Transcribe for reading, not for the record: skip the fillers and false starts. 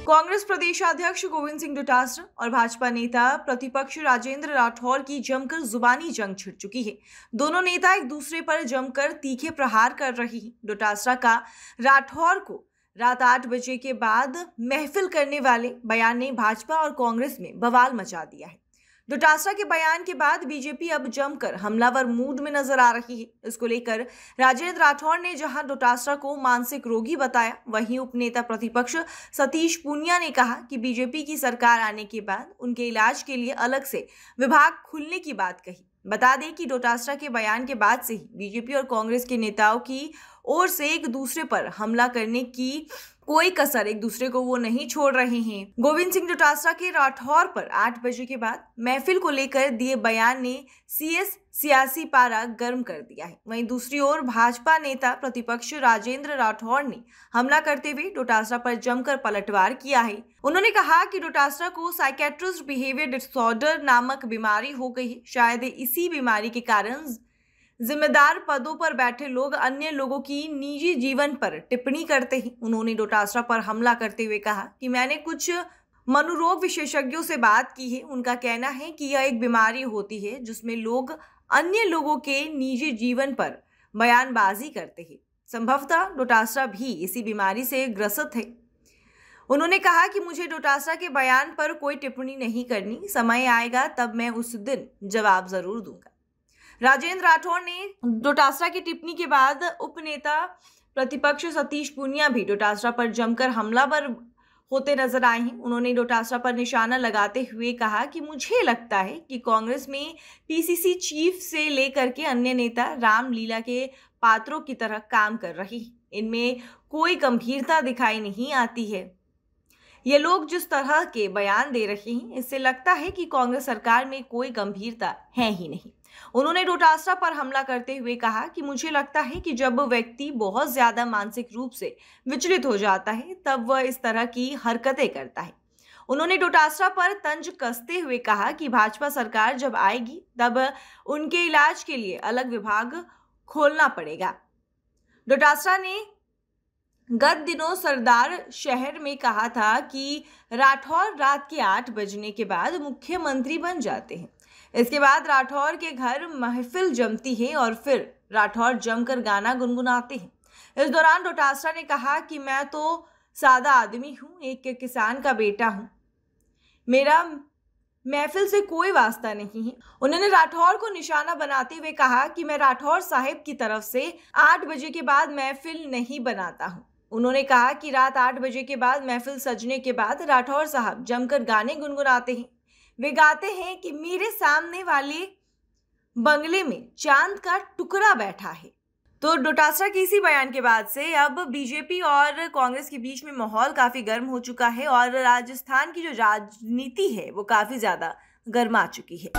कांग्रेस प्रदेशाध्यक्ष गोविंद सिंह डोटासरा और भाजपा नेता प्रतिपक्ष राजेंद्र राठौर की जमकर जुबानी जंग छिड़ चुकी है। दोनों नेता एक दूसरे पर जमकर तीखे प्रहार कर रही हैं। डोटासरा का राठौर को रात 8 बजे के बाद महफिल करने वाले बयान ने भाजपा और कांग्रेस में बवाल मचा दिया है। डोटासरा के बयान के बाद बीजेपी अब जमकर हमलावर मूड में नजर आ रही है। इसको लेकर राजेंद्र राठौर ने जहां डोटासरा को मानसिक रोगी बताया, वहीं उपनेता प्रतिपक्ष सतीश पूनिया ने कहा कि बीजेपी की सरकार आने के बाद उनके इलाज के लिए अलग से विभाग खुलने की बात कही। बता दें कि डोटासरा के बयान के बाद से ही बीजेपी और कांग्रेस के नेताओं की ओर से एक दूसरे पर हमला करने की कोई कसर एक दूसरे को वो नहीं छोड़ रहे हैं। गोविंद सिंह डोटासरा के राठौर पर 8 बजे के बाद महफिल को लेकर दिए बयान ने सियासी पारा गर्म कर दिया है। वहीं दूसरी ओर भाजपा नेता प्रतिपक्ष राजेंद्र राठौर ने हमला करते हुए डोटासरा पर जमकर पलटवार किया है। उन्होंने कहा कि डोटासरा को साइकेट्रिस्ट बिहेवियर डिसऑर्डर नामक बीमारी हो गई है। शायद इसी बीमारी के कारण जिम्मेदार पदों पर बैठे लोग अन्य लोगों की निजी जीवन पर टिप्पणी करते हैं। उन्होंने डोटासरा पर हमला करते हुए कहा कि मैंने कुछ मनोरोग विशेषज्ञों से बात की है। उनका कहना है कि यह एक बीमारी होती है जिसमें लोग अन्य लोगों के निजी जीवन पर बयानबाजी करते हैं। संभवतः डोटासरा भी इसी बीमारी से ग्रसित है। उन्होंने कहा कि मुझे डोटासरा के बयान पर कोई टिप्पणी नहीं करनी, समय आएगा तब मैं उस दिन जवाब जरूर दूंगा। राजेंद्र राठौर ने डोटासरा की टिप्पणी के बाद उपनेता प्रतिपक्ष सतीश पूनिया भी डोटासरा पर जमकर हमलावर होते नजर आए हैं। उन्होंने डोटासरा पर निशाना लगाते हुए कहा कि मुझे लगता है कि कांग्रेस में पीसीसी चीफ से लेकर के अन्य नेता रामलीला के पात्रों की तरह काम कर रही है। इनमें कोई गंभीरता दिखाई नहीं आती है। ये लोग जिस तरह के बयान दे रहे हैं, इससे लगता है कि कांग्रेस सरकार में कोई गंभीरता है ही नहीं। उन्होंने डोटासरा पर हमला करते हुए कहा कि मुझे लगता है कि जब व्यक्ति बहुत ज्यादा मानसिक रूप से विचलित हो जाता है तब वह इस तरह की हरकतें करता है। उन्होंने डोटासरा पर तंज कसते हुए कहा कि भाजपा सरकार जब आएगी तब उनके इलाज के लिए अलग विभाग खोलना पड़ेगा। डोटासरा ने गत दिनों सरदार शहर में कहा था कि राठौर रात के 8 बजने के बाद मुख्यमंत्री बन जाते हैं। इसके बाद राठौर के घर महफिल जमती है और फिर राठौर जमकर गाना गुनगुनाते हैं। इस दौरान डोटासरा ने कहा कि मैं तो सादा आदमी हूँ, एक किसान का बेटा हूँ, मेरा महफिल से कोई वास्ता नहीं है। उन्होंने राठौर को निशाना बनाते हुए कहा कि मैं राठौर साहिब की तरफ से 8 बजे के बाद महफिल नहीं बनाता हूँ। उन्होंने कहा कि रात 8 बजे के बाद महफिल सजने के बाद राठौर साहब जमकर गाने गुनगुनाते हैं। वे गाते हैं कि मेरे सामने वाले बंगले में चांद का टुकड़ा बैठा है। तो डोटासरा के इसी बयान के बाद से अब बीजेपी और कांग्रेस के बीच में माहौल काफी गर्म हो चुका है और राजस्थान की जो राजनीति है वो काफी ज्यादा गर्मा चुकी है।